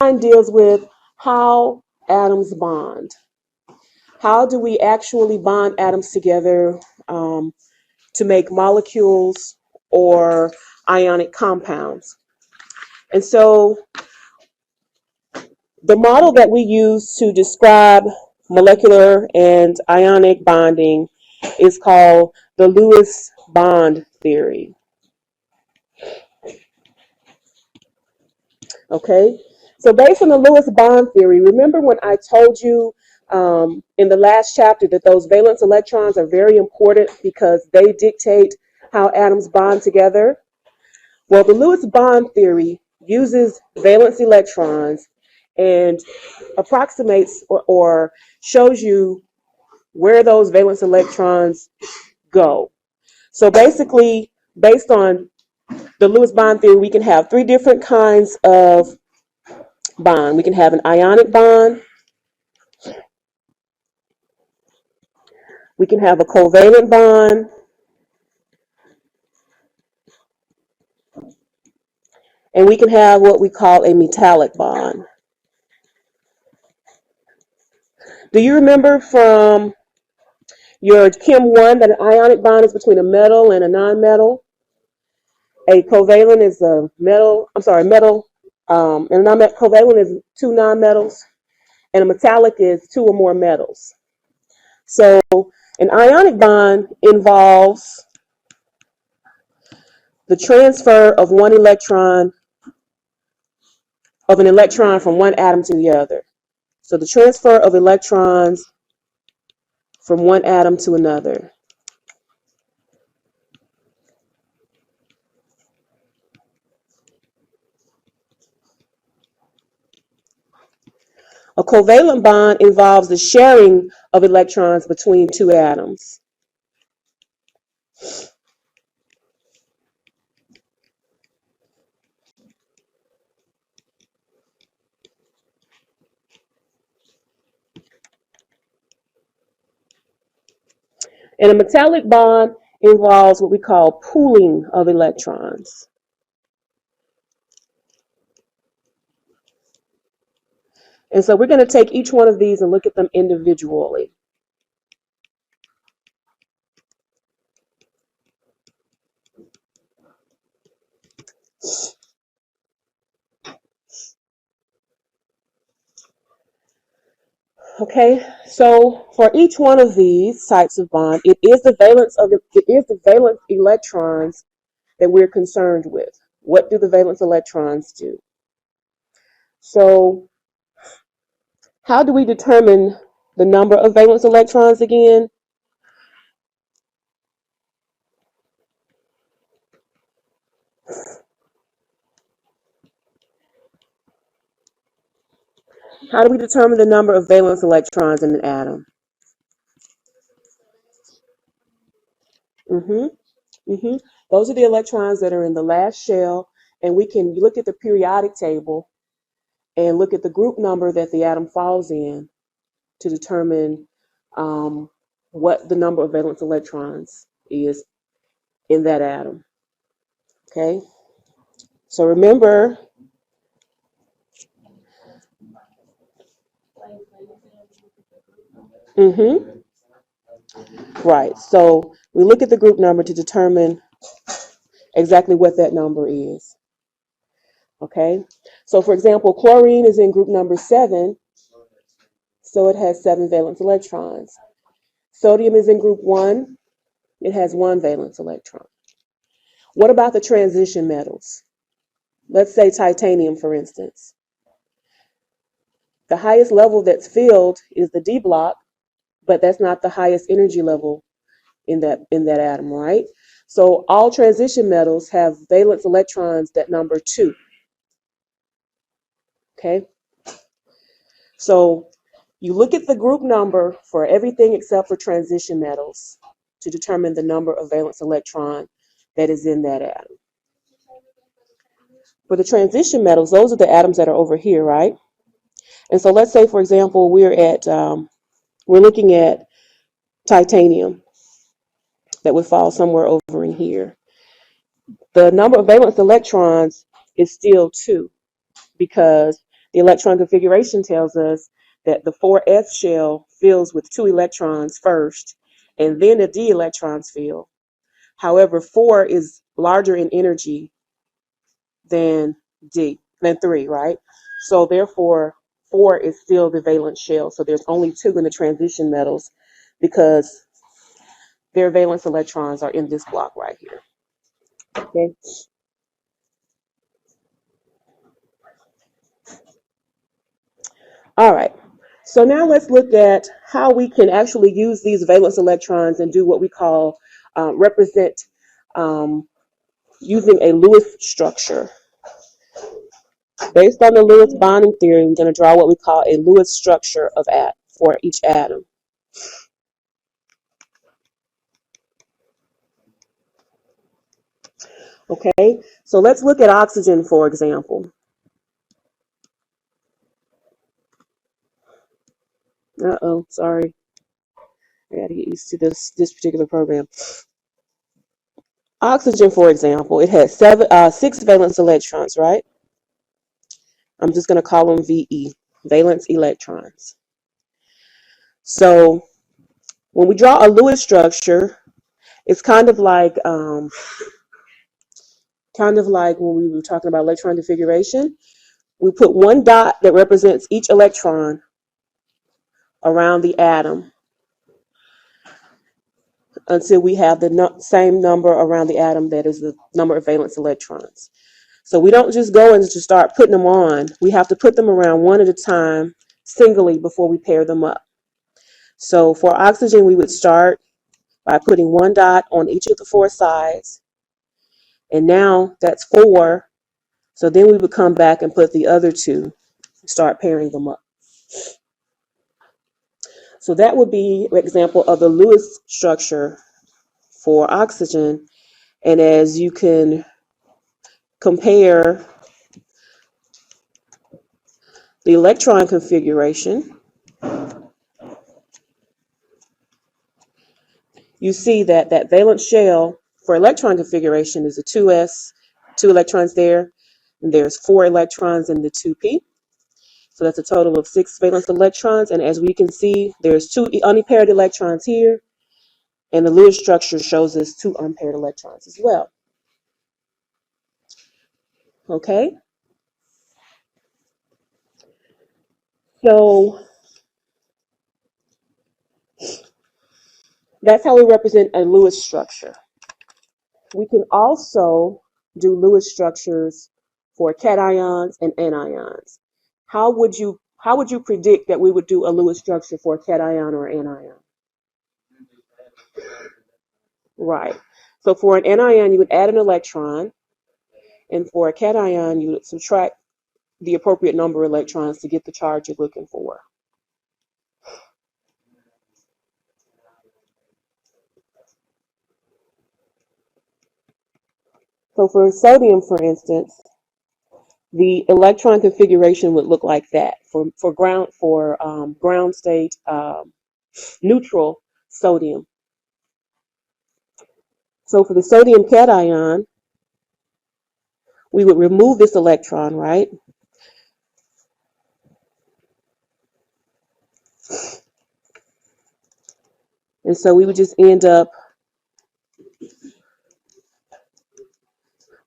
deals with how atoms bond. How do we actually bond atoms together to make molecules or ionic compounds? And so the model that we use to describe molecular and ionic bonding is called the Lewis bond theory. Okay, so based on the Lewis bond theory, remember when I told you in the last chapter that those valence electrons are very important because they dictate how atoms bond together? Well, the Lewis bond theory uses valence electrons and approximates or shows you where those valence electrons go. So basically, based on the Lewis bond theory, we can have three different kinds of bond. We can have an ionic bond, we can have a covalent bond, and we can have what we call a metallic bond. Do you remember from your Chem 1 that an ionic bond is between a metal and a nonmetal? A covalent is a metal, and a covalent is two nonmetals, and a metallic is two or more metals. So an ionic bond involves the transfer of an electron from one atom to the other. So the transfer of electrons from one atom to another. A covalent bond involves the sharing of electrons between two atoms. And a metallic bond involves what we call pooling of electrons. And so we're going to take each one of these and look at them individually. Okay, so for each one of these types of bond, it is the valence electrons that we're concerned with. What do the valence electrons do? So how do we determine the number of valence electrons again? How do we determine the number of valence electrons in an atom? Those are the electrons that are in the last shell, and we can look at the periodic table and look at the group number that the atom falls in to determine what the number of valence electrons is in that atom. Okay, so remember, right, so we look at the group number to determine exactly what that number is. Okay, so for example, chlorine is in group number 7, so it has 7 valence electrons. Sodium is in group 1, it has 1 valence electron. What about the transition metals? Let's say titanium, for instance. The highest level that's filled is the D block, but that's not the highest energy level in that atom, right? So all transition metals have valence electrons that number 2. Okay? So you look at the group number for everything except for transition metals to determine the number of valence electron that is in that atom. For the transition metals, those are the atoms that are over here, right? And so let's say, for example, we're looking at titanium that would fall somewhere over in here. The number of valence electrons is still 2 because The electron configuration tells us that the 4s shell fills with 2 electrons first, and then the d electrons fill. However, 4 is larger in energy than 3, right? So therefore, 4 is still the valence shell. So there's only 2 in the transition metals because their valence electrons are in this block right here. Okay. All right. So now let's look at how we can actually use these valence electrons and do what we call represent using a Lewis structure. Based on the Lewis bonding theory, we're going to draw what we call a Lewis structure for each atom. Okay, so let's look at oxygen, for example. Sorry. I got to get used to this particular program. Oxygen, for example, it has 6 valence electrons, right? I'm just going to call them VE, valence electrons. So when we draw a Lewis structure, it's kind of like when we were talking about electron configuration. We put one dot that represents each electron around the atom until we have the same number around the atom that is the number of valence electrons. So we don't just go and just start putting them on. We have to put them around one at a time, singly, before we pair them up. So for oxygen, we would start by putting one dot on each of the 4 sides. And now that's 4. So then we would come back and put the other 2, start pairing them up. So that would be an example of the Lewis structure for oxygen. And as you can compare the electron configuration, you see that that valence shell for electron configuration is a 2s, 2 electrons there, and there's 4 electrons in the 2p. So that's a total of 6 valence electrons. And as we can see, there's 2 unpaired electrons here, and the Lewis structure shows us 2 unpaired electrons as well. Okay? So that's how we represent a Lewis structure. We can also do Lewis structures for cations and anions. How would you predict that we would do a Lewis structure for a cation or anion? Right. So for an anion, you would add an electron, and for a cation, you would subtract the appropriate number of electrons to get the charge you're looking for. So for sodium, for instance, the electron configuration would look like that. For ground state neutral sodium. So for the sodium cation, we would remove this electron, right? And so we would just end up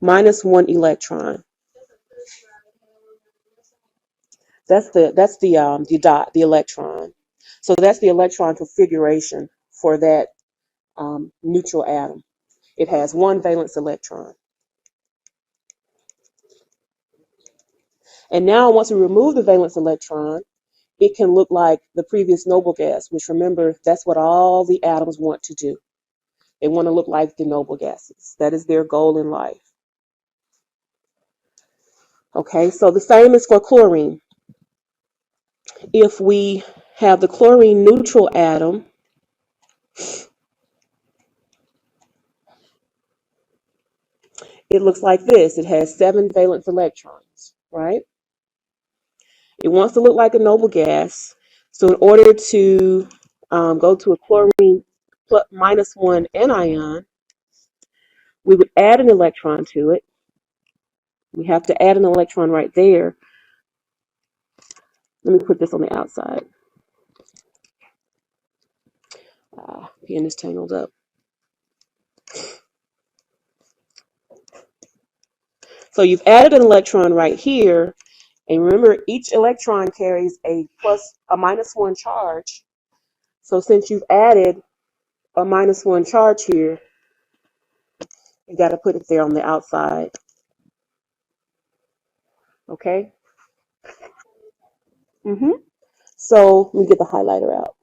minus 1 electron. That's the dot, the electron. So that's the electron configuration for that neutral atom. It has 1 valence electron. And now once we remove the valence electron, it can look like the previous noble gas, which, remember, that's what all the atoms want to do. They want to look like the noble gases. That is their goal in life. Okay, so the same is for chlorine. If we have the chlorine neutral atom, it looks like this. It has 7 valence electrons, right? It wants to look like a noble gas. So in order to go to a chlorine minus 1 anion, we would add an electron to it. We have to add an electron right there. Let me put this on the outside. Pen is tangled up. So you've added an electron right here, and remember each electron carries a -1 charge. So since you've added a -1 charge here, you got to put it there on the outside. Okay. So let me get the highlighter out.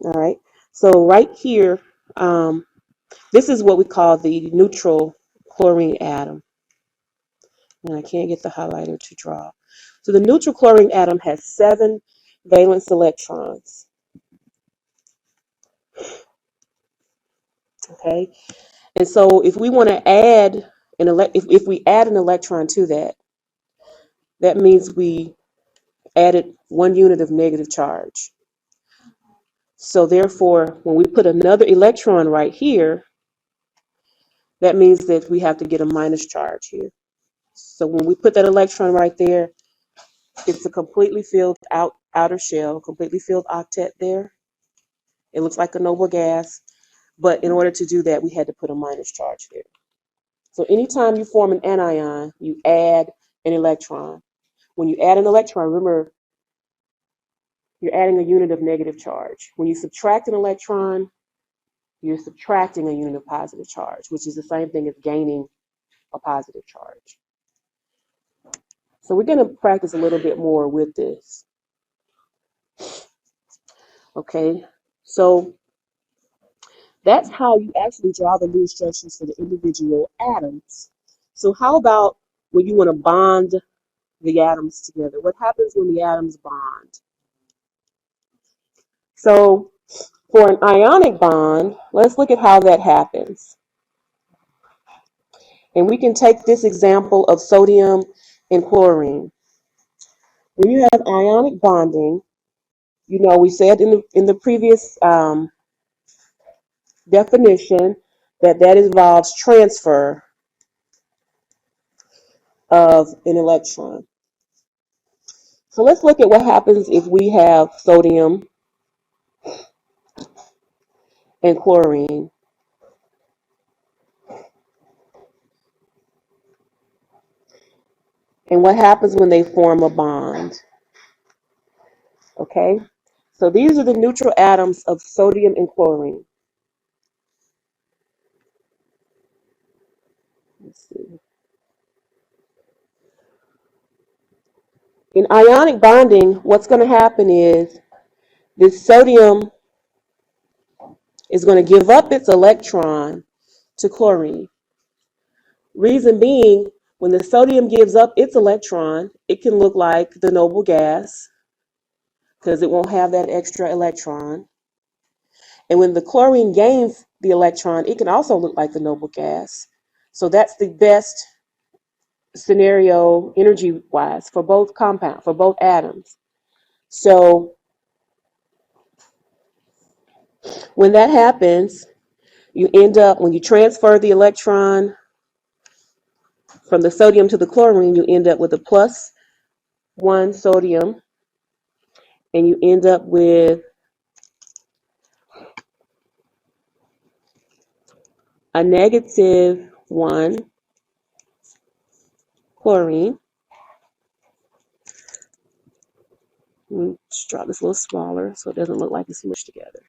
All right. So right here, this is what we call the neutral chlorine atom. And I can't get the highlighter to draw. So the neutral chlorine atom has 7 valence electrons. Okay. And so if we want to add if we add an electron to that, that means we added 1 unit of negative charge. So therefore, when we put another electron right here, that means that we have to get a minus charge here. So when we put that electron right there, it's a completely filled outer shell, completely filled octet there. It looks like a noble gas, but in order to do that, we had to put a minus charge there. So anytime you form an anion, you add an electron. When you add an electron, remember, you're adding a unit of negative charge. When you subtract an electron, you're subtracting a unit of positive charge, which is the same thing as gaining a positive charge. So we're going to practice a little bit more with this. Okay, so that's how you actually draw the Lewis structures for the individual atoms. So how about when you want to bond the atoms together? What happens when the atoms bond? So for an ionic bond, let's look at how that happens. And we can take this example of sodium and chlorine. When you have ionic bonding, you know, we said in the previous definition that involves transfer of an electron. So let's look at what happens if we have sodium and chlorine. And what happens when they form a bond. Okay, so these are the neutral atoms of sodium and chlorine. Let's see. In ionic bonding, what's going to happen is this sodium is going to give up its electron to chlorine. Reason being, when the sodium gives up its electron, it can look like the noble gas because it won't have that extra electron. And when the chlorine gains the electron, it can also look like the noble gas. So that's the best scenario energy-wise for both compounds, for both atoms. So when that happens, you end up, when you transfer the electron from the sodium to the chlorine, you end up with a +1 sodium, and you end up with a -1 chlorine. Let me just draw this a little smaller so it doesn't look like it's smushed together.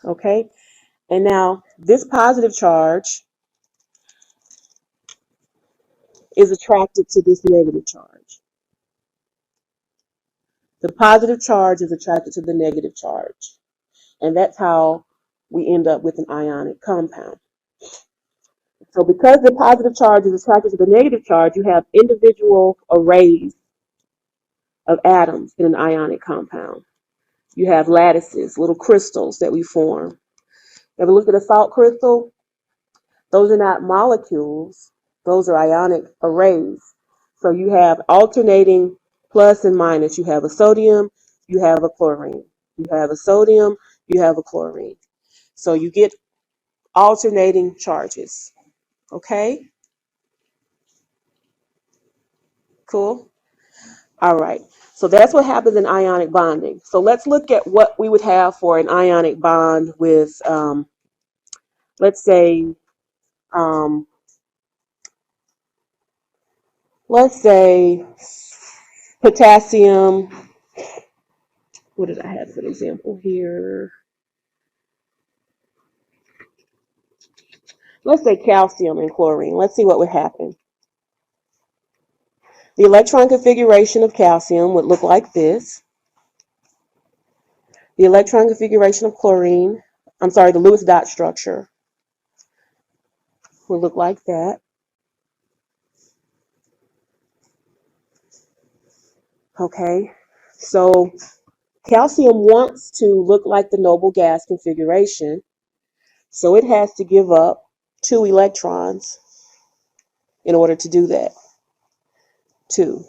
Okay, and now this positive charge is attracted to this negative charge. The positive charge is attracted to the negative charge. And that's how we end up with an ionic compound. So because the positive charge is attracted to the negative charge, you have individual arrays of atoms in an ionic compound. You have lattices, little crystals that we form. Ever looked at a salt crystal? Those are not molecules. Those are ionic arrays. So you have alternating plus and minus. You have a sodium, you have a chlorine. You have a sodium, you have a chlorine. So you get alternating charges. Okay? Cool? All right. So that's what happens in ionic bonding. So let's look at what we would have for an ionic bond with, let's say, um, potassium. What did I have for an example here? Let's say calcium and chlorine. Let's see what would happen. The electron configuration of calcium would look like this. The electron configuration of chlorine, the Lewis dot structure would look like that. Okay, so calcium wants to look like the noble gas configuration, so it has to give up 2 electrons in order to do that. 2.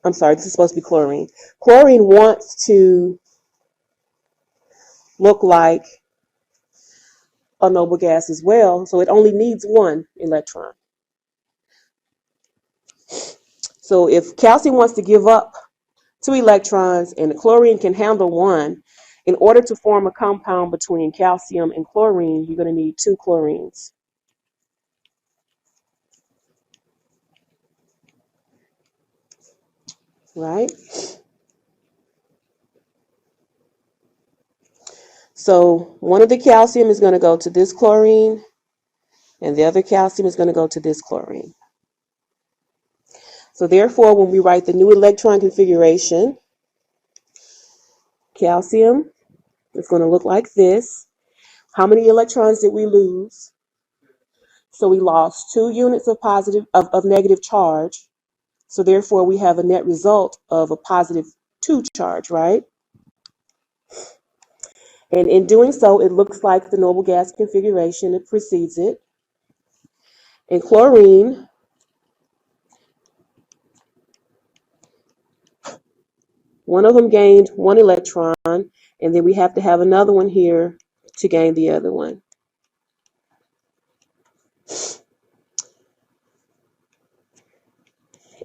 This is supposed to be chlorine. Chlorine wants to look like a noble gas as well, so it only needs 1 electron. So if calcium wants to give up 2 electrons and the chlorine can handle 1, in order to form a compound between calcium and chlorine, you're going to need 2 chlorines. Right? So one of the calcium is going to go to this chlorine, and the other calcium is going to go to this chlorine. So therefore, when we write the new electron configuration, calcium is going to look like this. How many electrons did we lose? So we lost 2 units of negative charge. So therefore, we have a net result of a positive 2 charge, right? And in doing so, it looks like the noble gas configuration. It precedes it. And chlorine, one of them gained 1 electron, and then we have to have another one here to gain the other one.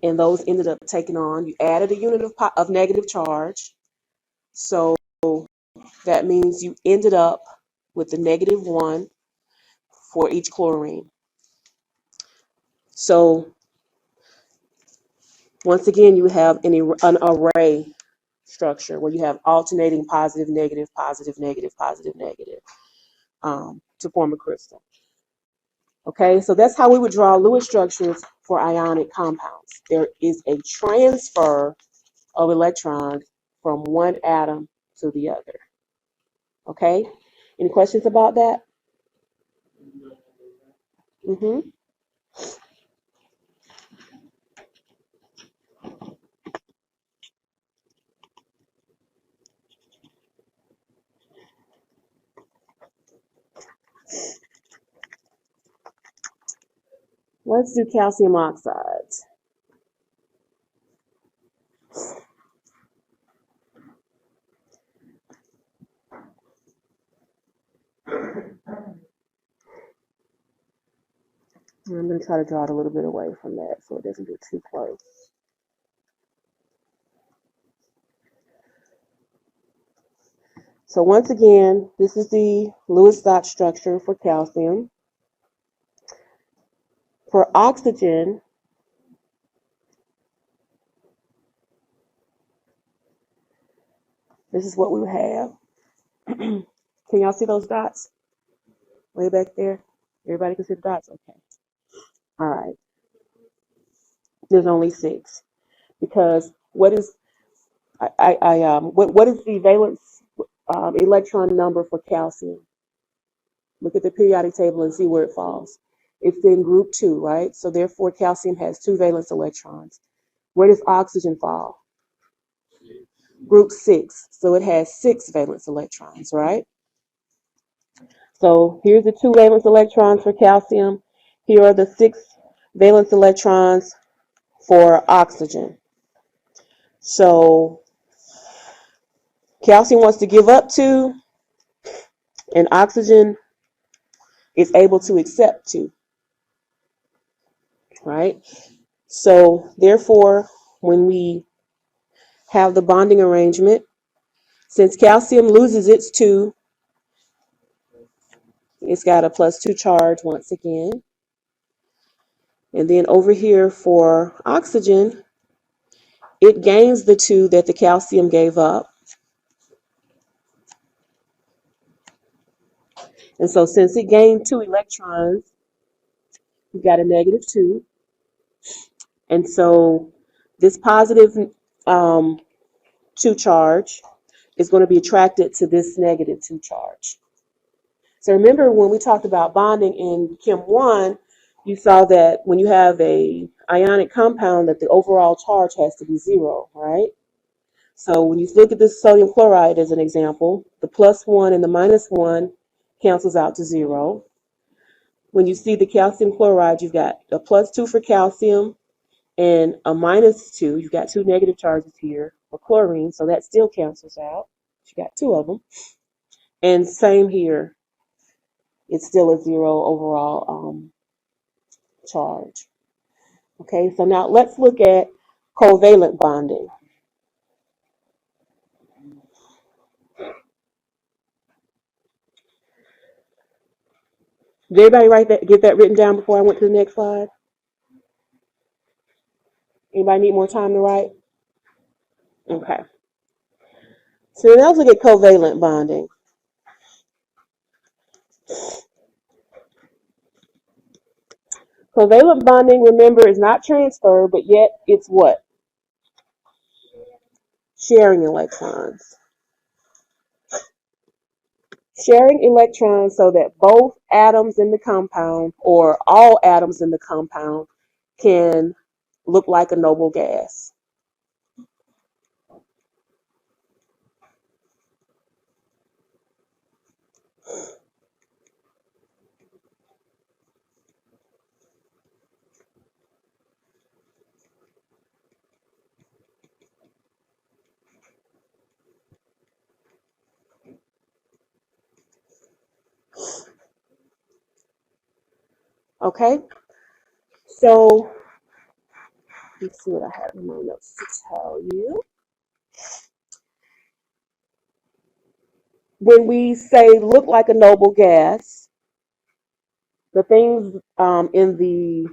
And those ended up taking on, you added a unit of negative charge. So that means you ended up with the -1 for each chlorine. So once again, you have an array structure where you have alternating positive, negative, positive, negative, positive, negative to form a crystal. Okay, so that's how we would draw Lewis structures for ionic compounds. There is a transfer of electrons from one atom to the other. Okay, any questions about that? Let's do calcium oxide. I'm going to try to draw it a little bit away from that so it doesn't get too close. So once again, this is the Lewis dot structure for calcium. For oxygen, this is what we would have. Can y'all see those dots? Way back there? Everybody can see the dots? Okay. All right. There's only 6. Because what is what is the valence electron number for calcium? Look at the periodic table and see where it falls. It's in group 2, right? So therefore, calcium has 2 valence electrons. Where does oxygen fall? Group 6. So it has 6 valence electrons, right? So here's the 2 valence electrons for calcium. Here are the 6 valence electrons for oxygen. So calcium wants to give up 2, and oxygen is able to accept 2, right? So therefore, when we have the bonding arrangement, since calcium loses its 2, it's got a +2 charge once again. And then over here for oxygen, it gains the 2 that the calcium gave up. And so since it gained 2 electrons, we've got a -2. And so this positive 2 charge is going to be attracted to this -2 charge. So remember when we talked about bonding in Chem 1, you saw that when you have a ionic compound that the overall charge has to be 0, right? So when you look at this sodium chloride as an example, the +1 and the -1 cancels out to 0. When you see the calcium chloride, you've got a +2 for calcium and a -2. You've got 2 negative charges here for chlorine, so that still cancels out. You got 2 of them. And same here. It's still a 0 overall charge. Okay, so now let's look at covalent bonding. Did everybody get that written down before I went to the next slide? Anybody need more time to write? Okay. So now let's look at covalent bonding. Covalent bonding, remember, is not transfer, but yet it's what? Sharing electrons. Sharing electrons so that both atoms in the compound, or all atoms in the compound, can look like a noble gas. Okay, so let's see what I have in my notes to tell you. When we say look like a noble gas, the things in the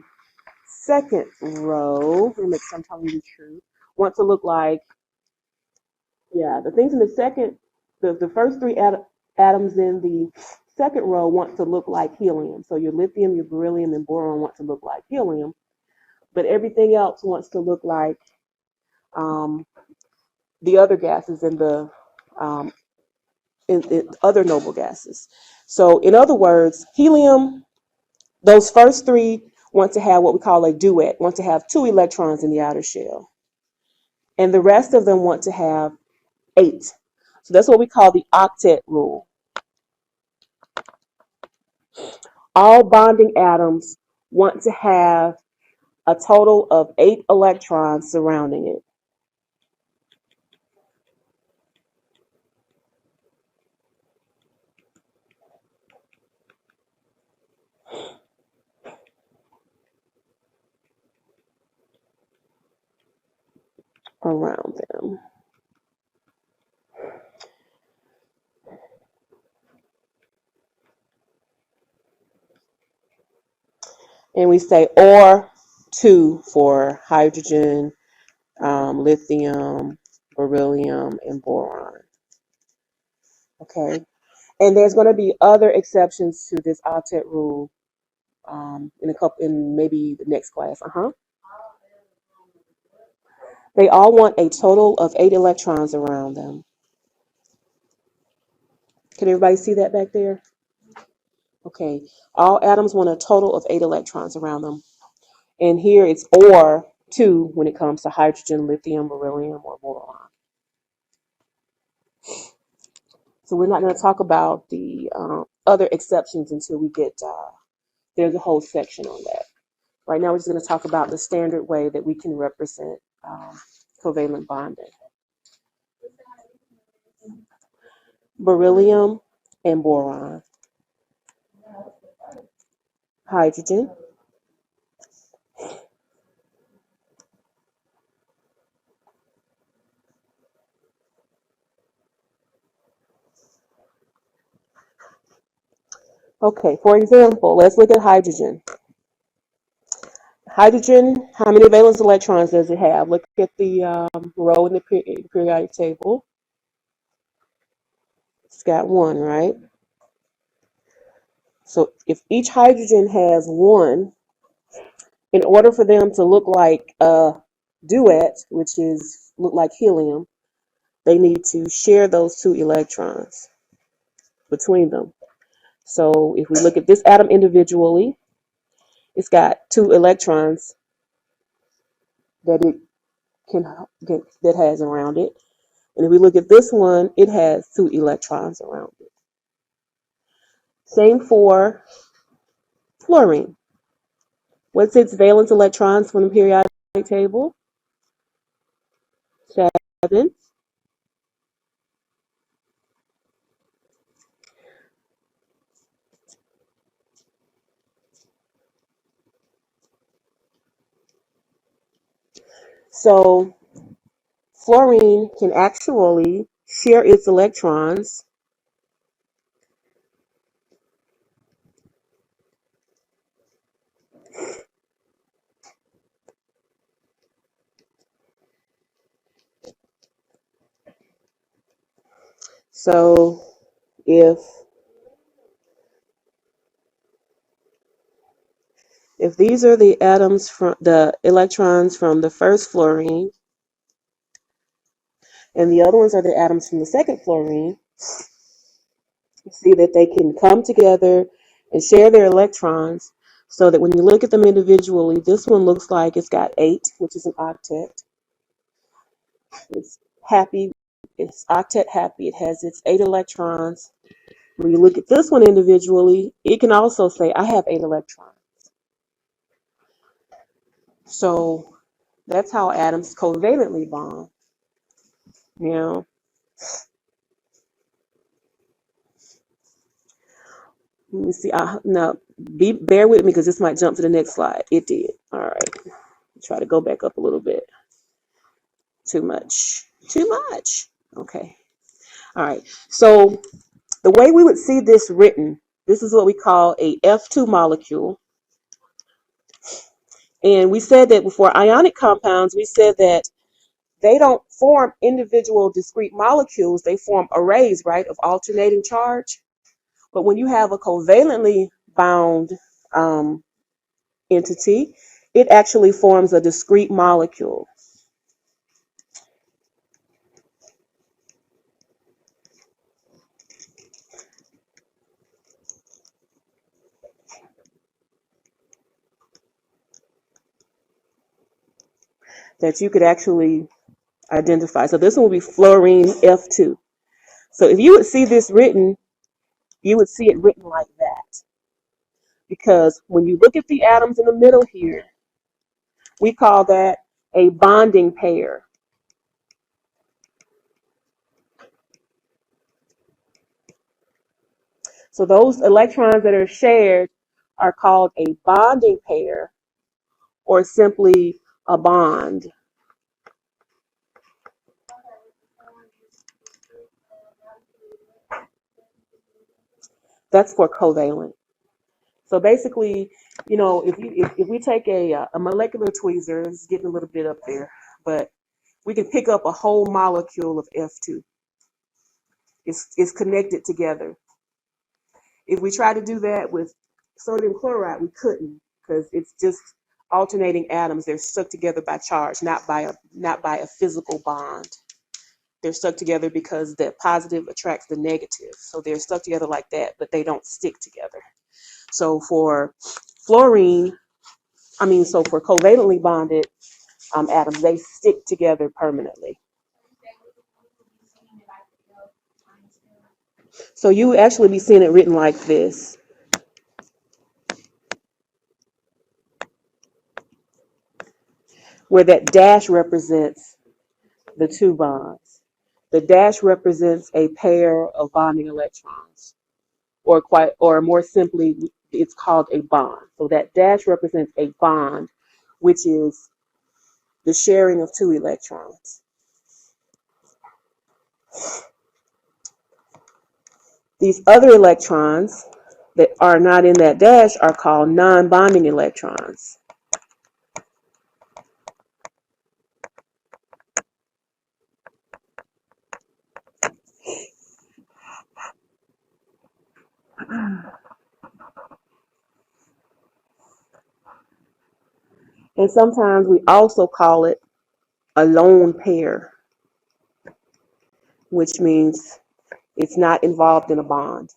second row, let me make sure I'm telling you the truth, want to look like, yeah, the things in the second, the first 3 atoms in the second row want to look like helium. So your lithium, your beryllium, and boron want to look like helium, but everything else wants to look like the other gases in the in other noble gases. So in other words, helium, those first 3 want to have what we call a duet, want to have 2 electrons in the outer shell. And the rest of them want to have 8. So that's what we call the octet rule. All bonding atoms want to have a total of 8 electrons surrounding it. Around them. And we say or 2 for hydrogen, lithium, beryllium, and boron. Okay, and there's going to be other exceptions to this octet rule in maybe the next class. They all want a total of 8 electrons around them. Can everybody see that back there? Okay, all atoms want a total of 8 electrons around them. And here it's or 2 when it comes to hydrogen, lithium, beryllium, or boron. So we're not going to talk about the other exceptions until we get, there's a whole section on that. Right now we're just going to talk about the standard way that we can represent covalent bonding. Beryllium and boron. Hydrogen. Okay, for example, let's look at hydrogen. Hydrogen, how many valence electrons does it have? Look at the row in the periodic table. It's got one, right? So if each hydrogen has one, in order for them to look like a duet, which is look like helium, they need to share those two electrons between them. So if we look at this atom individually, it's got two electrons that it can that has around it. And if we look at this one, it has two electrons around it. Same for fluorine. What's its valence electrons from the periodic table? 7. So fluorine can actually share its electrons so if these are the atoms from the electrons from the first fluorine and the other ones are the atoms from the second fluorine, you see that they can come together and share their electrons so that when you look at them individually, this one looks like it's got 8, which is an octet. It's happy. It's octet happy. It has its 8 electrons. When you look at this one individually, it can also say, I have 8 electrons. So that's how atoms covalently bond. Now, let me see. Now, bear with me because this might jump to the next slide. It did. All right. Try to go back up a little bit. Too much. Too much. Okay. All right. So the way we would see this written, this is what we call a F2 molecule. And we said that before ionic compounds, we said that they don't form individual discrete molecules. They form arrays, right, of alternating charge. But when you have a covalently bound entity, it actually forms a discrete molecule. That you could actually identify. So this one will be fluorine F2. So if you would see this written, you would see it written like that. Because when you look at the atoms in the middle here, we call that a bonding pair. So those electrons that are shared are called a bonding pair or simply a bond. That's for covalent. So basically, if we take a molecular tweezer, it's getting a little bit up there, but we can pick up a whole molecule of F2. It's connected together. If we try to do that with sodium chloride, we couldn't because it's just alternating atoms. They're stuck together by charge, not by a physical bond. They're stuck together because the positive attracts the negative. So they're stuck together like that, but they don't stick together. So for fluorine, so for covalently bonded atoms, they stick together permanently. So you would actually be seeing it written like this, where that dash represents the two bonds. The dash represents a pair of bonding electrons, or more simply, it's called a bond. So that dash represents a bond, which is the sharing of two electrons. These other electrons, that are not in that dash are called non-bonding electrons. And sometimes we also call it a lone pair, which means it's not involved in a bond.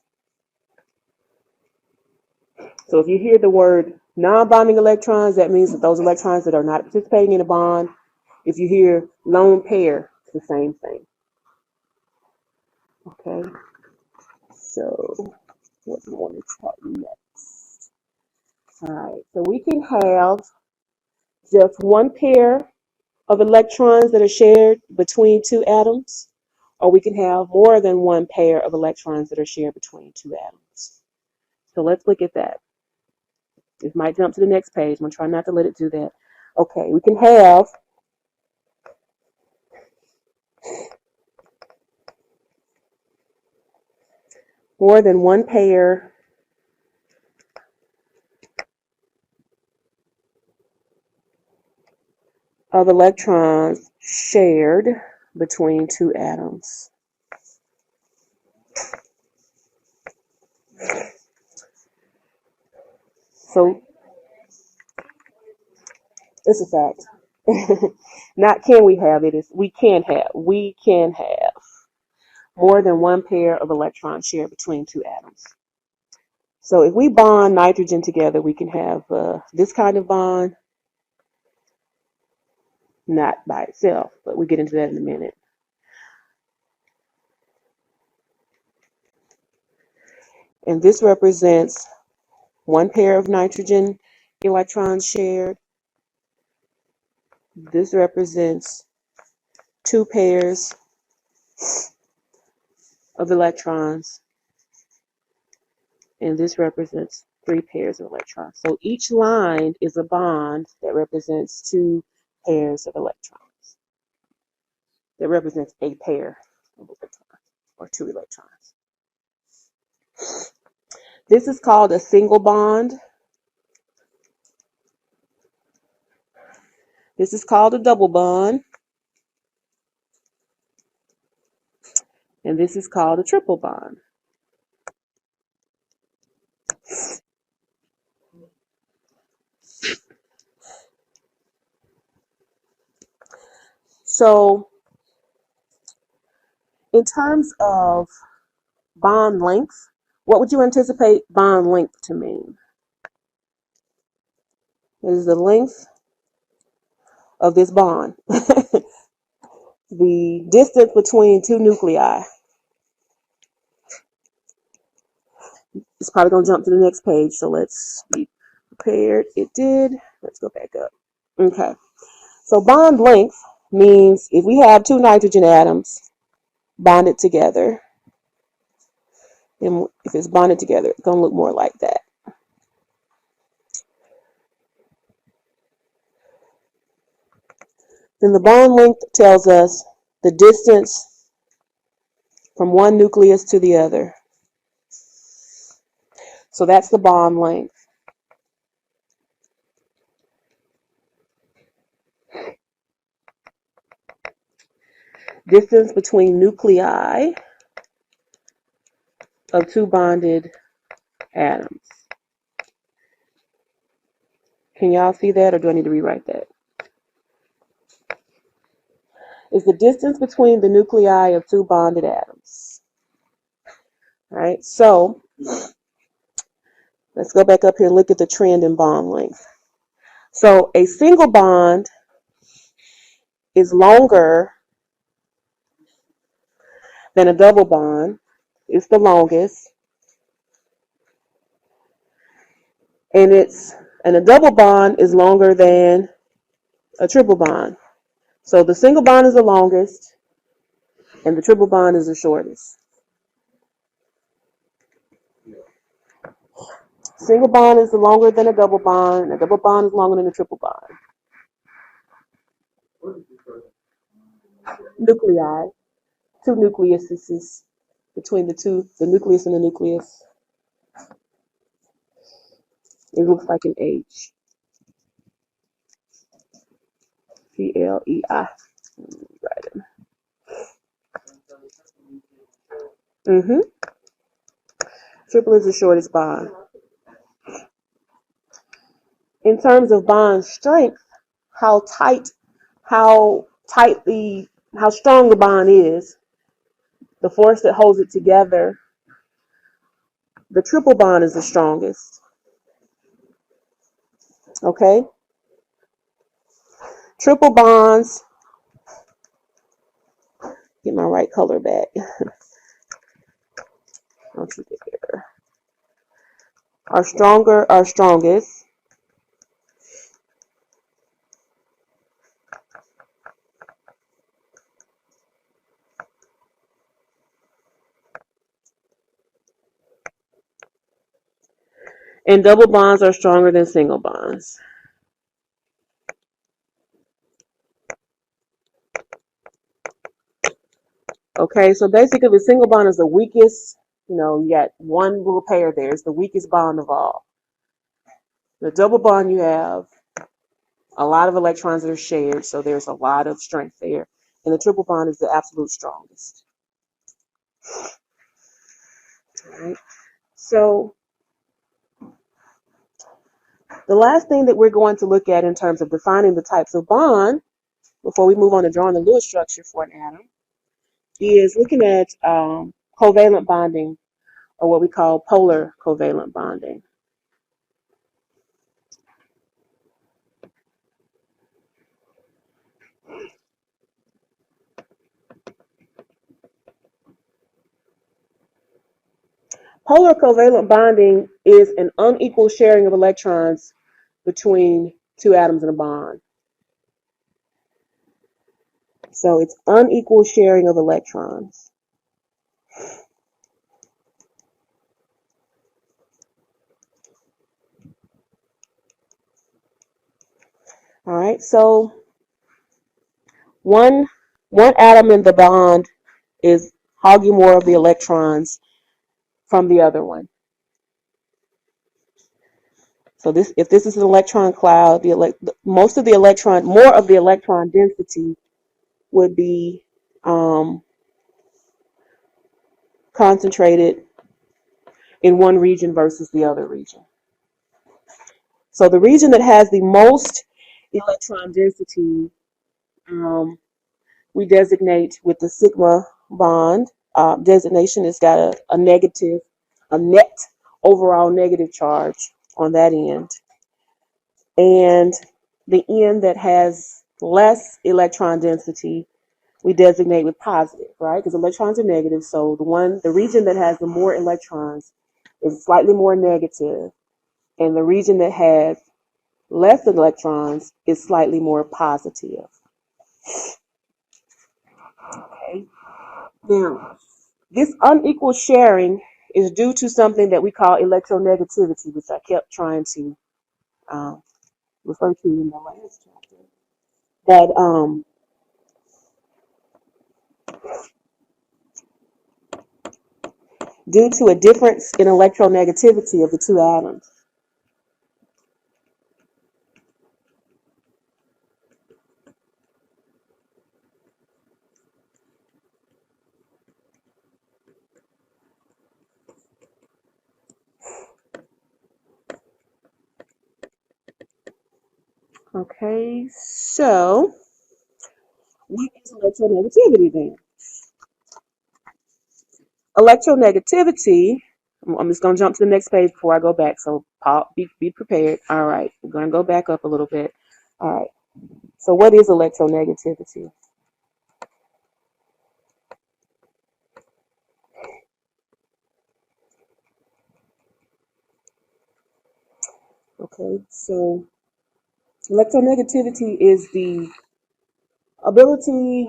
So if you hear the word non-bonding electrons, that means that those electrons that are not participating in a bond. If you hear lone pair, it's the same thing. Okay. So what do we want to tell you next? All right. So we can have just one pair of electrons that are shared between two atoms, or we can have more than one pair of electrons that are shared between two atoms. So let's look at that. It might jump to the next page. I'm going to try not to let it do that. Okay, we can have more than one pair of electrons shared between two atoms. So it's a fact. Not can we have, it is we can have. We can have more than one pair of electrons shared between two atoms. So if we bond nitrogen together, we can have this kind of bond, not by itself, but we'll get into that in a minute. And this represents one pair of nitrogen electrons shared. This represents two pairs of electrons. And this represents three pairs of electrons. So each line is a bond that represents two pairs of electrons. That represents a pair of electrons, or two electrons. This is called a single bond. This is called a double bond. And this is called a triple bond. So in terms of bond length, what would you anticipate bond length to mean? It is the length of this bond. The distance between two nuclei. It's probably going to jump to the next page, so let's be prepared. It did. Let's go back up. Okay. So bond length means if we have two nitrogen atoms bonded together, and if it's bonded together, it's going to look more like that. Then the bond length tells us the distance from one nucleus to the other. So that's the bond length. Distance between nuclei of two bonded atoms. Can y'all see that, or do I need to rewrite that? Is the distance between the nuclei of two bonded atoms. All right, so let's go back up here and look at the trend in bond length. So a single bond is longer than a double bond. It's the longest. And a double bond is longer than a triple bond. So the single bond is the longest, and the triple bond is the shortest. Single bond is longer than a double bond, and a double bond is longer than a triple bond. Nuclei, two nucleuses between the nucleus and the nucleus. It looks like an H. Plei. Right. Mm-hmm. Triple is the shortest bond. In terms of bond strength, how tight, how tightly, how strong the bond is, the force that holds it together, the triple bond is the strongest. Okay? Triple bonds, get my right color back. Don't you dare. Are strongest. And double bonds are stronger than single bonds. Okay, so basically the single bond is the weakest. You got one little pair there. It's the weakest bond of all. The double bond, you have a lot of electrons that are shared, so there's a lot of strength there. And the triple bond is the absolute strongest. All right. So the last thing that we're going to look at in terms of defining the types of bond, before we move on to drawing the Lewis structure for an atom, is looking at covalent bonding, or what we call polar covalent bonding. Polar covalent bonding is an unequal sharing of electrons between two atoms in a bond. So it's unequal sharing of electrons. All right, so one atom in the bond is hogging more of the electrons from the other one. So if this is an electron cloud, more of the electron density would be concentrated in one region versus the other region. So the region that has the most electron density, we designate with the sigma bond designation. It's got a net overall negative charge on that end. And the end that has less electron density, we designate with positive, right? Because electrons are negative. So the region that has the more electrons is slightly more negative, and the region that has less electrons is slightly more positive. Okay. Now, this unequal sharing is due to something that we call electronegativity, which I kept trying to refer to in the last chapter. That due to a difference in electronegativity of the two atoms. Okay, so what is electronegativity then? Electronegativity, I'm just going to jump to the next page before I go back, so be prepared. All right, we're going to go back up a little bit. All right, so what is electronegativity? Okay, so electronegativity is the ability,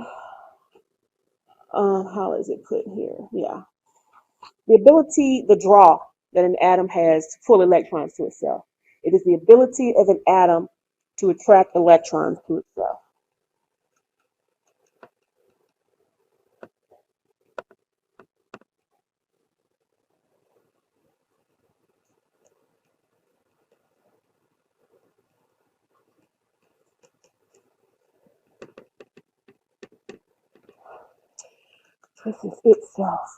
how is it put here? Yeah. The draw that an atom has to pull electrons to itself. It is the ability of an atom to attract electrons to itself. This is itself.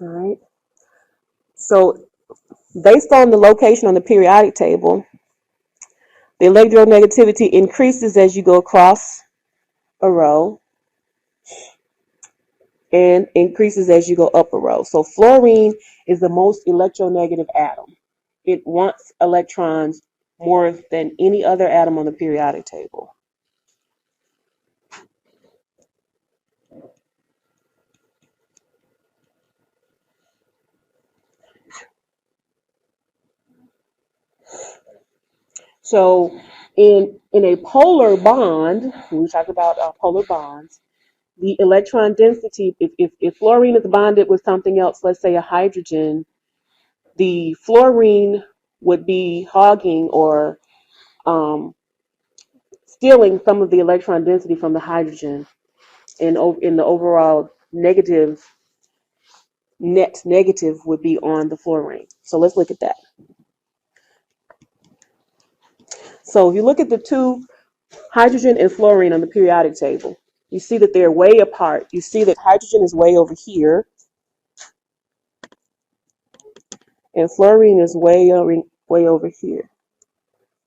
All right. So based on the location on the periodic table, the electronegativity increases as you go across a row and increases as you go up a row. So fluorine is the most electronegative atom. It wants electrons more than any other atom on the periodic table. So in a polar bond, when we talk about polar bonds, the electron density, if fluorine is bonded with something else, let's say a hydrogen, the fluorine would be hogging or stealing some of the electron density from the hydrogen, and in the overall negative, net negative would be on the fluorine. So let's look at that. So if you look at the two, hydrogen and fluorine on the periodic table, you see that they're way apart. You see that hydrogen is way over here and fluorine is way over here.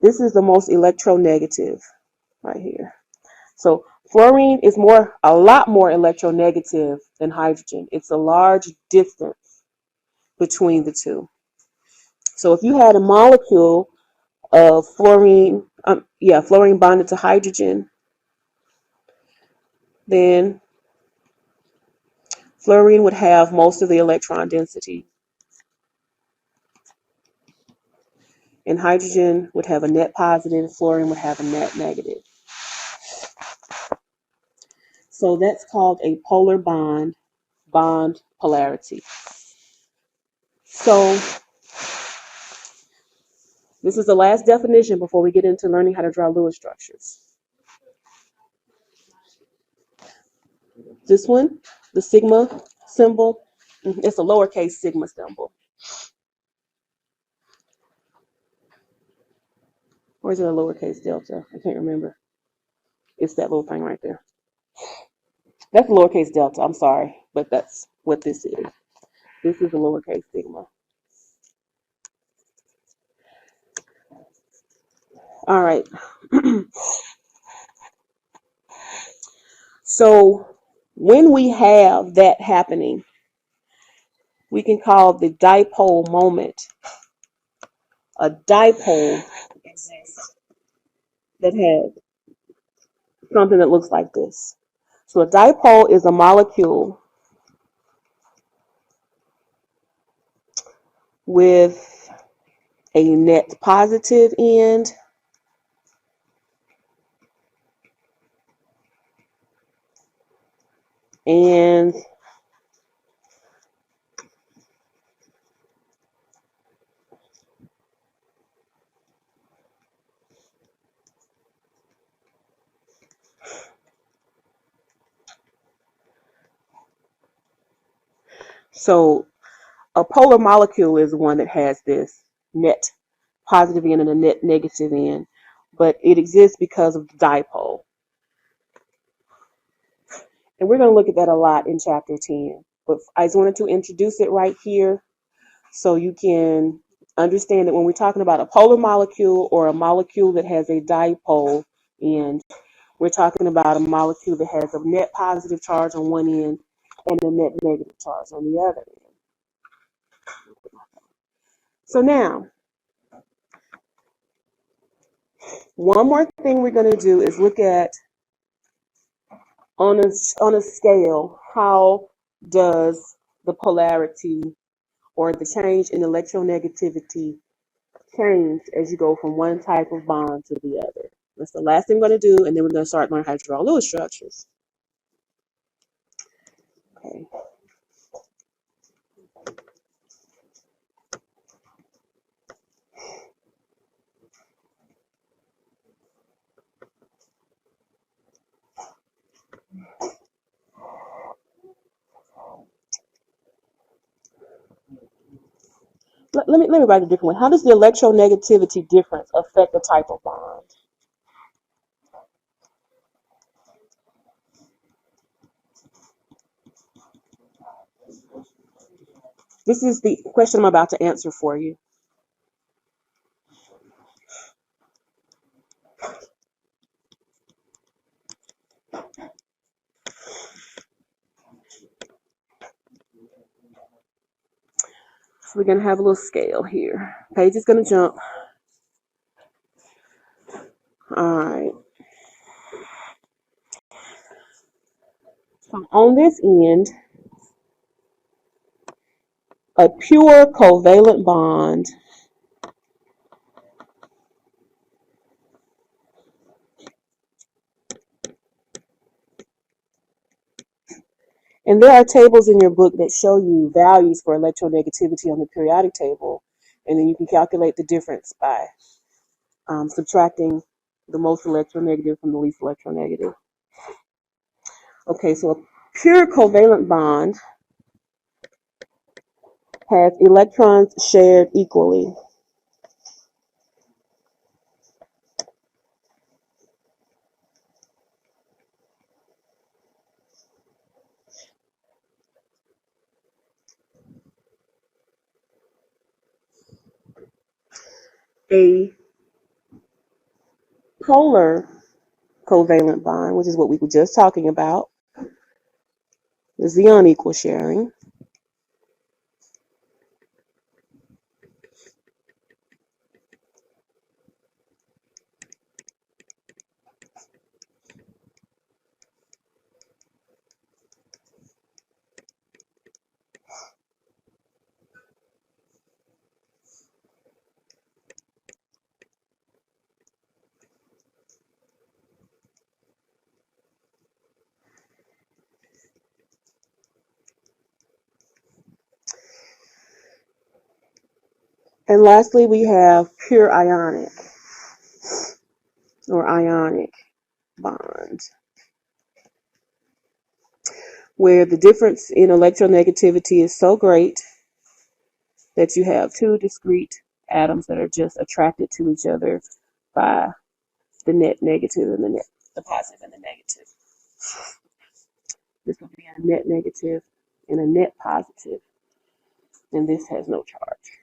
This is the most electronegative right here. So fluorine is a lot more electronegative than hydrogen. It's a large distance between the two. So if you had a molecule of fluorine bonded to hydrogen, then fluorine would have most of the electron density, and hydrogen would have a net positive, fluorine would have a net negative. So that's called a polar bond polarity. So this is the last definition before we get into learning how to draw Lewis structures. This one, the sigma symbol, it's a lowercase sigma symbol. Or is it a lowercase delta? I can't remember. It's that little thing right there. That's a lowercase delta, I'm sorry, but that's what this is. This is a lowercase sigma. All right. So when we have that happening, we can call the dipole moment. A dipole exists that has something that looks like this. So a dipole is a molecule with a net positive end and so a polar molecule is one that has this net positive end and a net negative end, but it exists because of the dipole. And we're going to look at that a lot in chapter 10. But I just wanted to introduce it right here so you can understand that when we're talking about a polar molecule or a molecule that has a dipole end, we're talking about a molecule that has a net positive charge on one end and a net negative charge on the other end. So now, one more thing we're going to do is look at on a scale, how does the polarity or the change in electronegativity change as you go from one type of bond to the other? That's the last thing we're going to do, and then we're going to start learning how to draw Lewis structures. Okay. Let me write a different way. How does the electronegativity difference affect the type of bond? This is the question I'm about to answer for you. So we're going to have a little scale here. Page is going to jump. All right. So on this end, a pure covalent bond and there are tables in your book that show you values for electronegativity on the periodic table, and then you can calculate the difference by subtracting the most electronegative from the least electronegative. Okay, so a pure covalent bond has electrons shared equally. A polar covalent bond, which is what we were just talking about, is the unequal sharing. And lastly, we have pure ionic or ionic bond, where the difference in electronegativity is so great that you have two discrete atoms that are just attracted to each other by the net negative and the positive and the negative. This would be a net negative and a net positive, and this has no charge.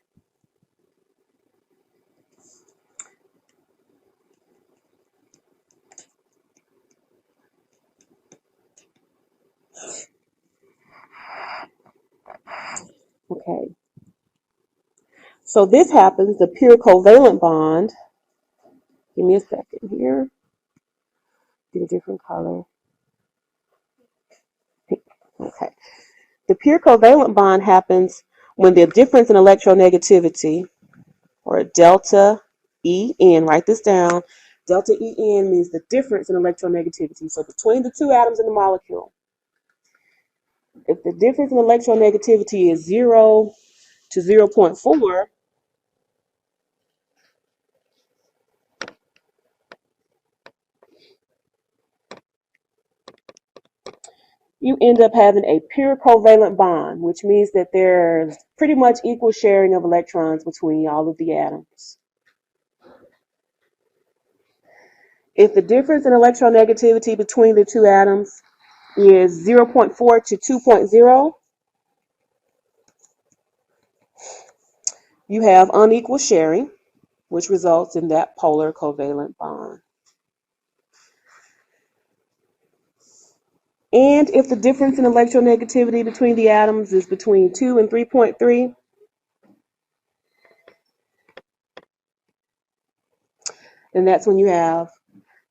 Okay. So this happens, the pure covalent bond. Give me a second here. Get a different color. Okay. The pure covalent bond happens when the difference in electronegativity, or delta En, write this down. Delta En means the difference in electronegativity. So between the two atoms in the molecule, if the difference in electronegativity is 0 to 0.4, you end up having a pure covalent bond, which means that there's pretty much equal sharing of electrons between all of the atoms. If the difference in electronegativity between the two atoms is 0.4 to 2.0, you have unequal sharing, which results in that polar covalent bond. And if the difference in electronegativity between the atoms is between 2 and 3.3, then that's when you have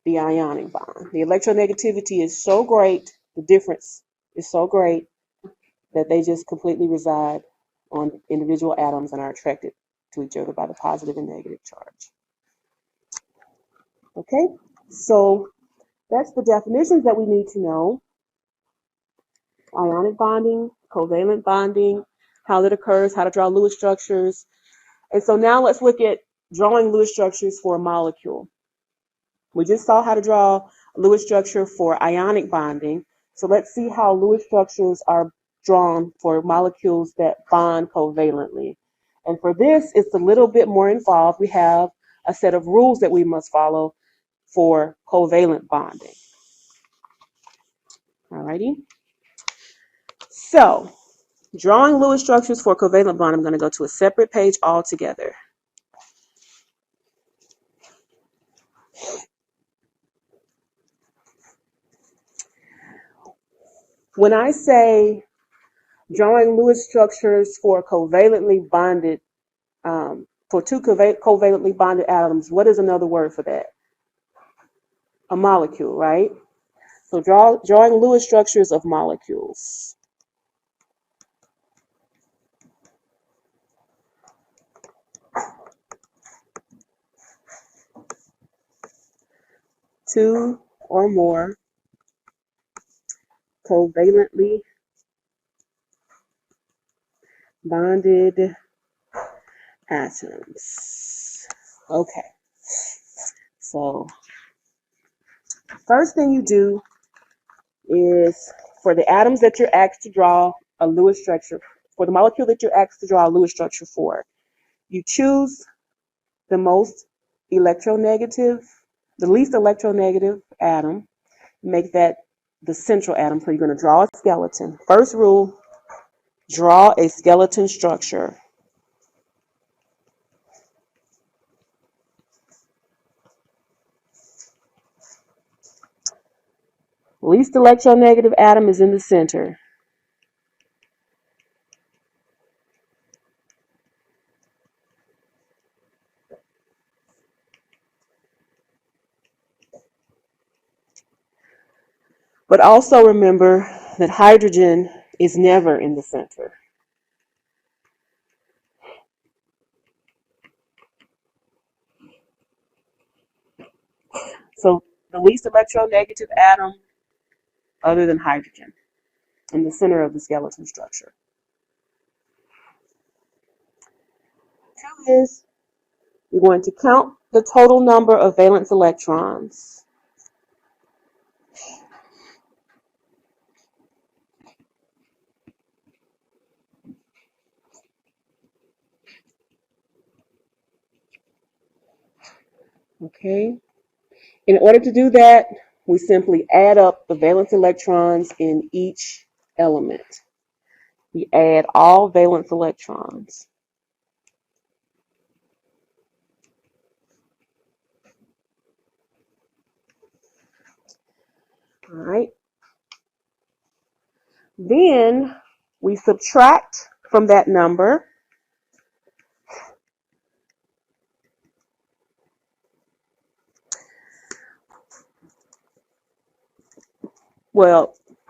the ionic bond. The electronegativity is so great, the difference is so great that they just completely reside on individual atoms and are attracted to each other by the positive and negative charge. Okay, so that's the definitions that we need to know. Ionic bonding, covalent bonding, how that occurs, how to draw Lewis structures. And so now let's look at drawing Lewis structures for a molecule. We just saw how to draw a Lewis structure for ionic bonding. So let's see how Lewis structures are drawn for molecules that bond covalently. And for this, it's a little bit more involved. We have a set of rules that we must follow for covalent bonding. Alrighty. So Drawing Lewis structures for covalent bond, I'm going to go to a separate page altogether. When I say drawing Lewis structures for covalently bonded, for two covalently bonded atoms, what is another word for that? A molecule, right? So drawing Lewis structures of molecules. Two or more covalently bonded atoms. Okay, so first thing you do is for the atoms that you're asked to draw a Lewis structure, for the molecule that you're asked to draw a Lewis structure for, you choose the most electronegative, the least electronegative atom, make that the central atom. So you're going to draw a skeleton. First rule, draw a skeleton structure. Least electronegative atom is in the center. But also remember that hydrogen is never in the center. So the least electronegative atom other than hydrogen in the center of the skeleton structure. Two is you're going to count the total number of valence electrons. Okay. In order to do that, we simply add up the valence electrons in each element. We add all valence electrons. All right. Then we subtract from that number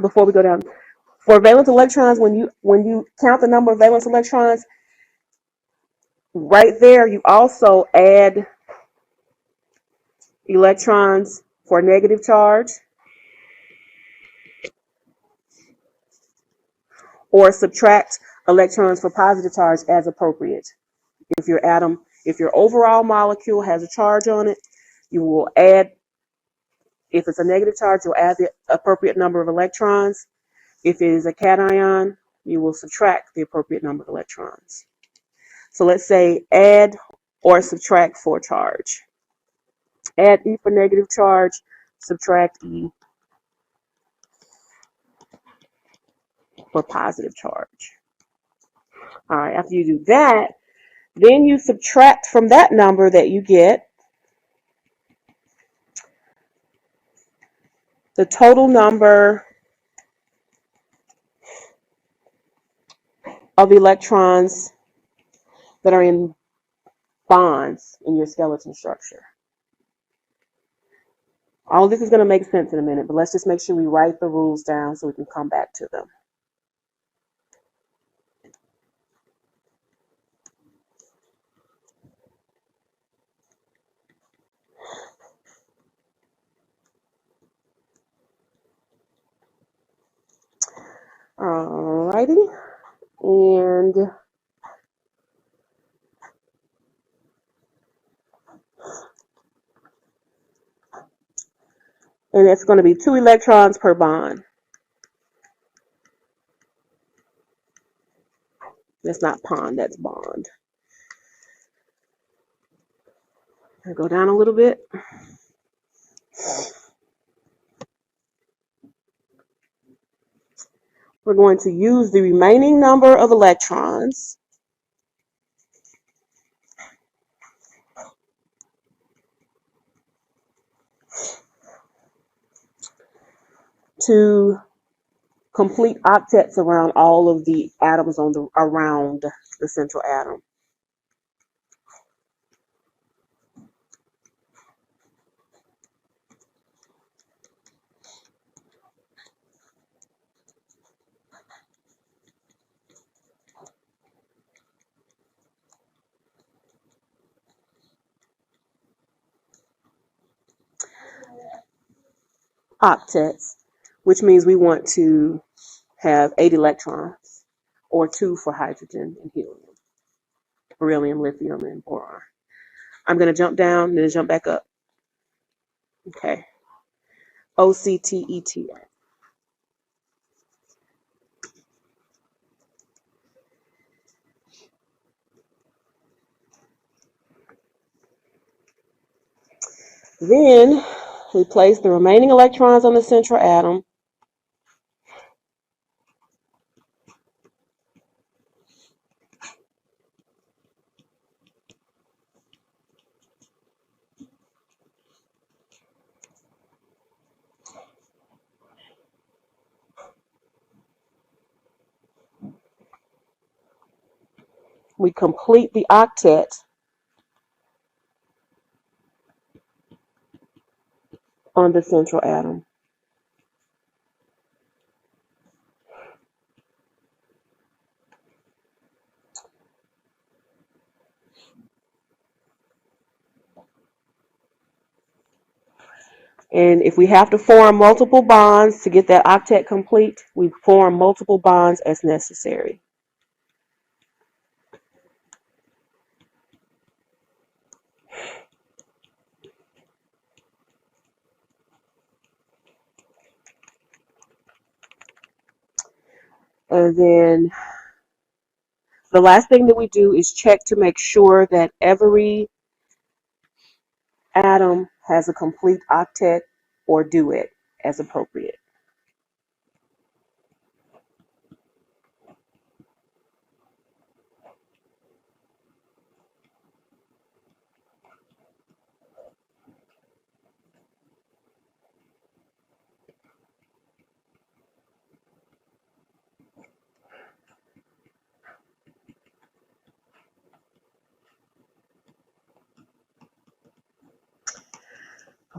before we go down, for valence electrons, when you count the number of valence electrons, right there you also add electrons for negative charge or subtract electrons for positive charge as appropriate. If your overall molecule has a charge on it, you will add, if it's a negative charge, you'll add the appropriate number of electrons. If it is a cation, you will subtract the appropriate number of electrons. So let's say add or subtract for charge. Add E for negative charge, subtract E for positive charge. All right, after you do that, then you subtract from that number that you get the total number of electrons that are in bonds in your skeleton structure. All of this is going to make sense in a minute, but let's just make sure we write the rules down so we can come back to them. Alrighty, and it's going to be 2 electrons per bond. That's not pond, that's bond. I'll go down a little bit. We're going to use the remaining number of electrons to complete octets around all of the atoms around the central atom. Octets, which means we want to have 8 electrons, or 2 for hydrogen and helium, beryllium, lithium, and boron. I'm going to jump down and then jump back up. Okay. OCTETA. Then we place the remaining electrons on the central atom. We complete the octet on the central atom. And if we have to form multiple bonds to get that octet complete, we form multiple bonds as necessary. And then the last thing that we do is check to make sure that every atom has a complete octet or duet as appropriate.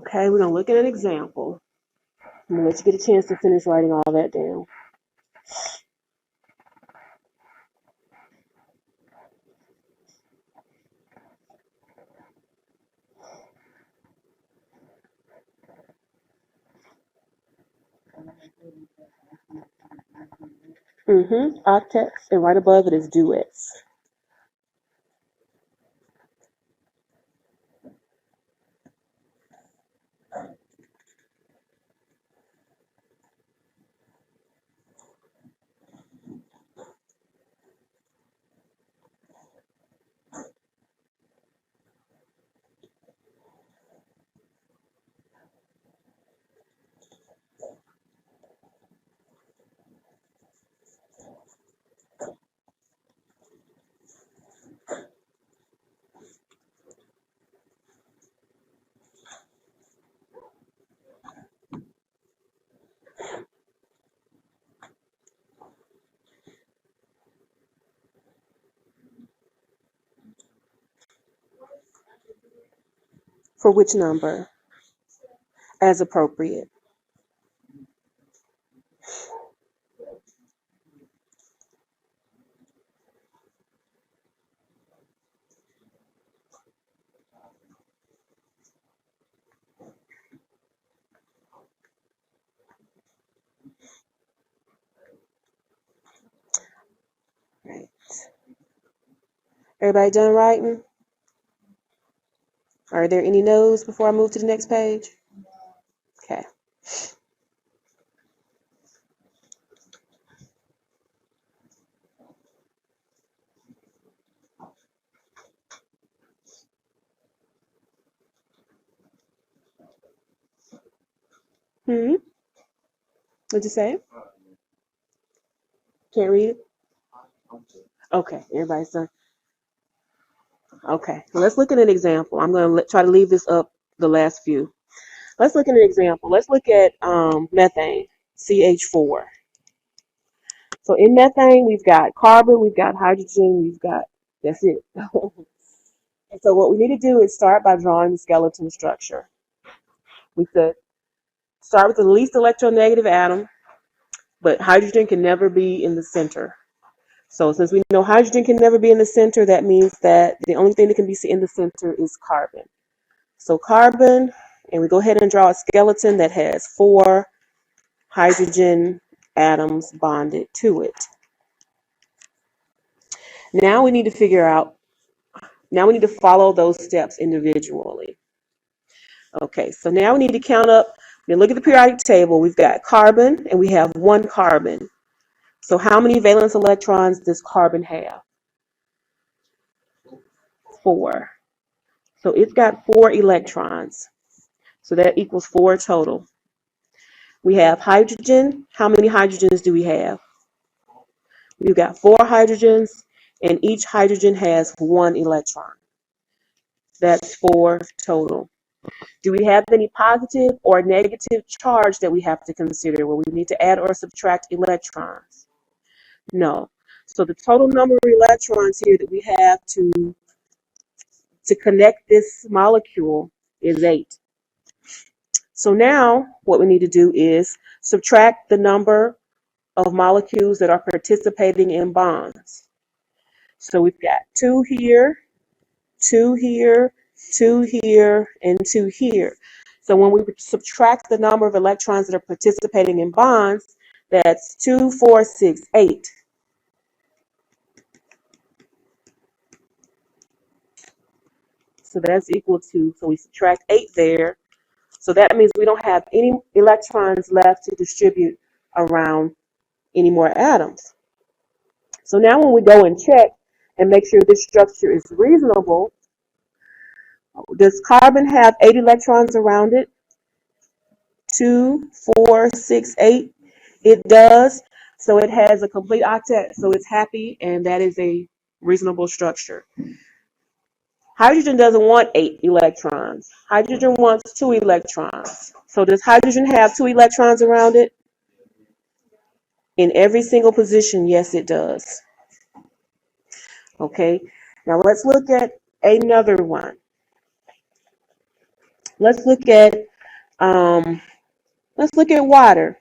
Okay, we're going to look at an example. I'm going to let you get a chance to finish writing all that down. Octets, and right above it is duets. For which number? As appropriate. Right. Everybody done writing? Are there any no's before I move to the next page? Okay. What'd you say? Can't read it? Okay, everybody's done. Okay, well, let's look at an example. I'm going to try to leave this up the last few. Let's look at an example. Let's look at methane, CH4. So in methane, we've got carbon, we've got hydrogen, that's it. And so what we need to do is start by drawing the skeleton structure. We could start with the least electronegative atom, but hydrogen can never be in the center. So since we know hydrogen can never be in the center, that means that the only thing that can be in the center is carbon. So carbon, and we go ahead and draw a skeleton that has 4 hydrogen atoms bonded to it. Now we need to follow those steps individually. Okay, so now we need to count up and look at the periodic table. We've got carbon and we have 1 carbon. So how many valence electrons does carbon have? 4. So it's got 4 electrons. So that equals 4 total. We have hydrogen. How many hydrogens do we have? We've got 4 hydrogens, and each hydrogen has 1 electron. That's 4 total. Do we have any positive or negative charge that we have to consider where we need to add or subtract electrons? No. So the total number of electrons here that we have to connect this molecule is 8. So now what we need to do is subtract the number of molecules that are participating in bonds. So we've got 2 here, 2 here, 2 here, and 2 here. So when we subtract the number of electrons that are participating in bonds, that's 2, 4, 6, 8. So that's equal to, so we subtract 8 there. So that means we don't have any electrons left to distribute around any more atoms. So now when we go and check and make sure this structure is reasonable, does carbon have 8 electrons around it? 2, 4, 6, 8. It does. So it has a complete octet. So it's happy, and that is a reasonable structure. Hydrogen doesn't want 8 electrons. Hydrogen wants 2 electrons. So does hydrogen have 2 electrons around it? In every single position, yes, it does. Okay, now let's look at another one. Let's look at water.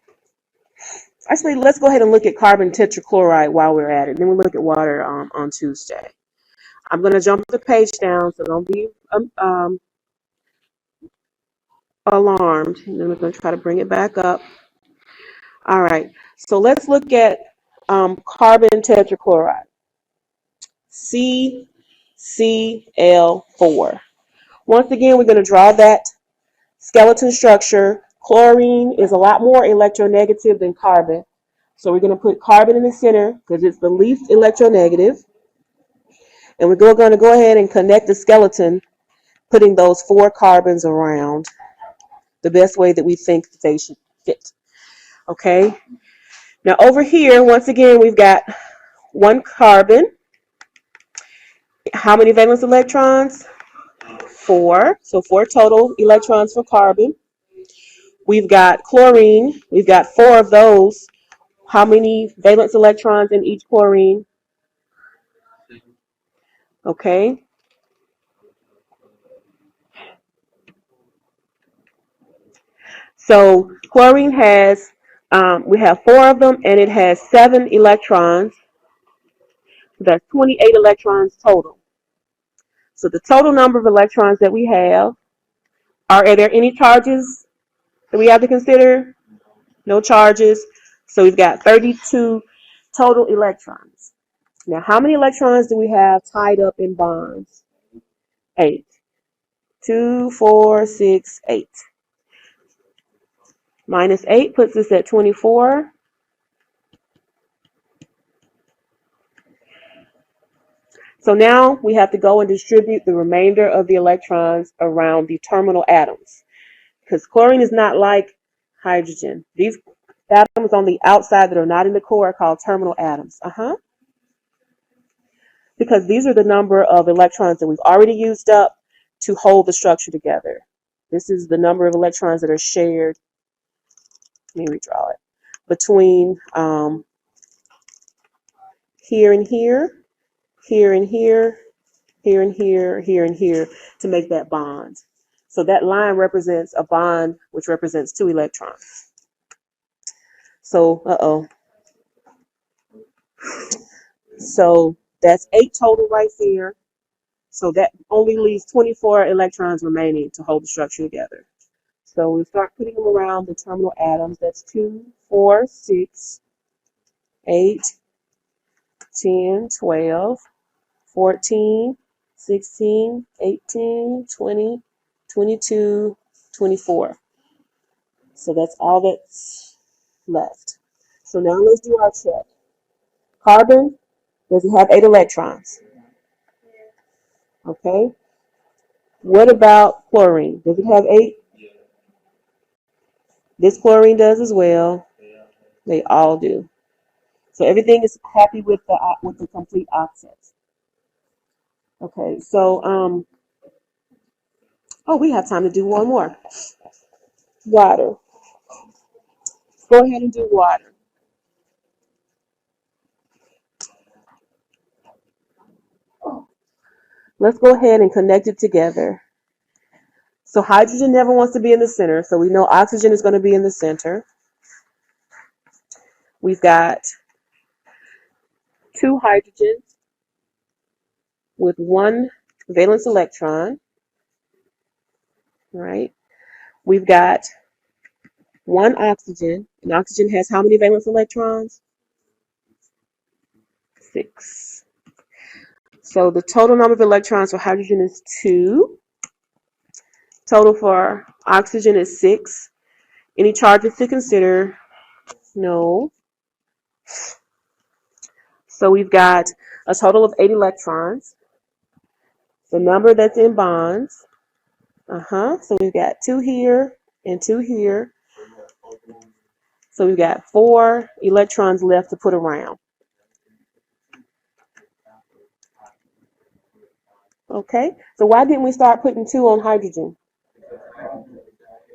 Actually, let's go ahead and look at carbon tetrachloride while we're at it. Then we'll look at water on Tuesday. I'm going to jump the page down, so don't be alarmed. And then we're going to try to bring it back up. All right, so let's look at carbon tetrachloride, CCl4. Once again, we're going to draw that skeleton structure. Chlorine is a lot more electronegative than carbon. So we're going to put carbon in the center because it's the least electronegative. And we're going to go ahead and connect the skeleton, putting those 4 carbons around the best way that we think they should fit. Okay. Now over here, once again, we've got 1 carbon. How many valence electrons? 4. So 4 total electrons for carbon. We've got chlorine. We've got 4 of those. How many valence electrons in each chlorine? Okay. So chlorine has, we have 4 of them, and it has 7 electrons. That's 28 electrons total. So the total number of electrons that we have, are there any charges that we have to consider? No charges. So we've got 32 total electrons. Now, how many electrons do we have tied up in bonds? 8. 2, 4, 6, 8. Minus 8 puts us at 24. So now we have to go and distribute the remainder of the electrons around the terminal atoms. Because chlorine is not like hydrogen. These atoms on the outside that are not in the core are called terminal atoms. Because these are the number of electrons that we've already used up to hold the structure together. This is the number of electrons that are shared. Let me redraw it. Between here and here, here and here, here and here, here and here to make that bond. So that line represents a bond which represents 2 electrons. So, So that's 8 total right there. So that only leaves 24 electrons remaining to hold the structure together. So we start putting them around the terminal atoms. That's 2, 4, 6, 8, 10, 12, 14, 16, 18, 20, 22, 24. So that's all that's left. So now let's do our check. Carbon, does it have 8 electrons? Okay. What about chlorine? Does it have 8? This chlorine does as well. They all do. So everything is happy with the complete octets. Okay, so oh, we have time to do one more. Water. Go ahead and do water. Let's go ahead and connect it together. So hydrogen never wants to be in the center, so we know oxygen is going to be in the center. We've got 2 hydrogens with 1 valence electron, right? We've got 1 oxygen, and oxygen has how many valence electrons? 6. So the total number of electrons for hydrogen is 2. Total for oxygen is 6. Any charges to consider? No. So we've got a total of 8 electrons. The number that's in bonds. So we've got 2 here and 2 here. So we've got 4 electrons left to put around. Okay, so why didn't we start putting 2 on hydrogen?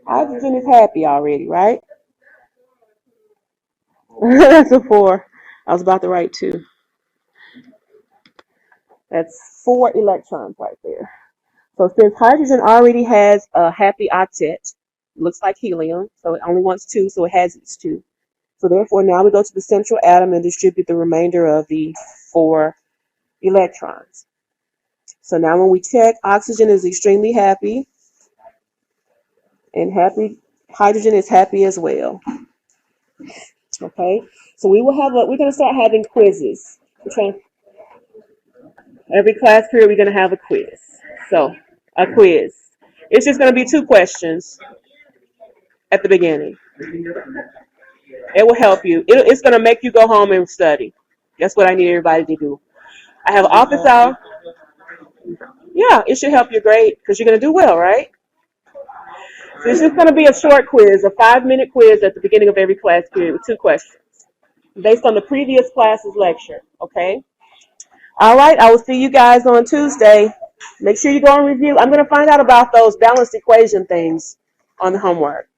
Hydrogen is happy already, right? That's a 4. I was about to write 2. That's 4 electrons right there. So since hydrogen already has a happy octet, looks like helium, so it only wants 2, so it has its 2. So therefore, now we go to the central atom and distribute the remainder of the 4 electrons. So now when we check, oxygen is extremely happy, and hydrogen is happy as well. Okay, so we're going to start having quizzes. Every class period, we're going to have a quiz. So, a quiz. It's just going to be 2 questions at the beginning. It will help you. It's going to make you go home and study. That's what I need everybody to do. I have office hour. Yeah, it should help your grade because you're going to do well, right? So it's just going to be a short quiz, a 5-minute quiz at the beginning of every class period with 2 questions based on the previous class's lecture, okay? All right, I will see you guys on Tuesday. Make sure you go and review. I'm going to find out about those balanced equation things on the homework.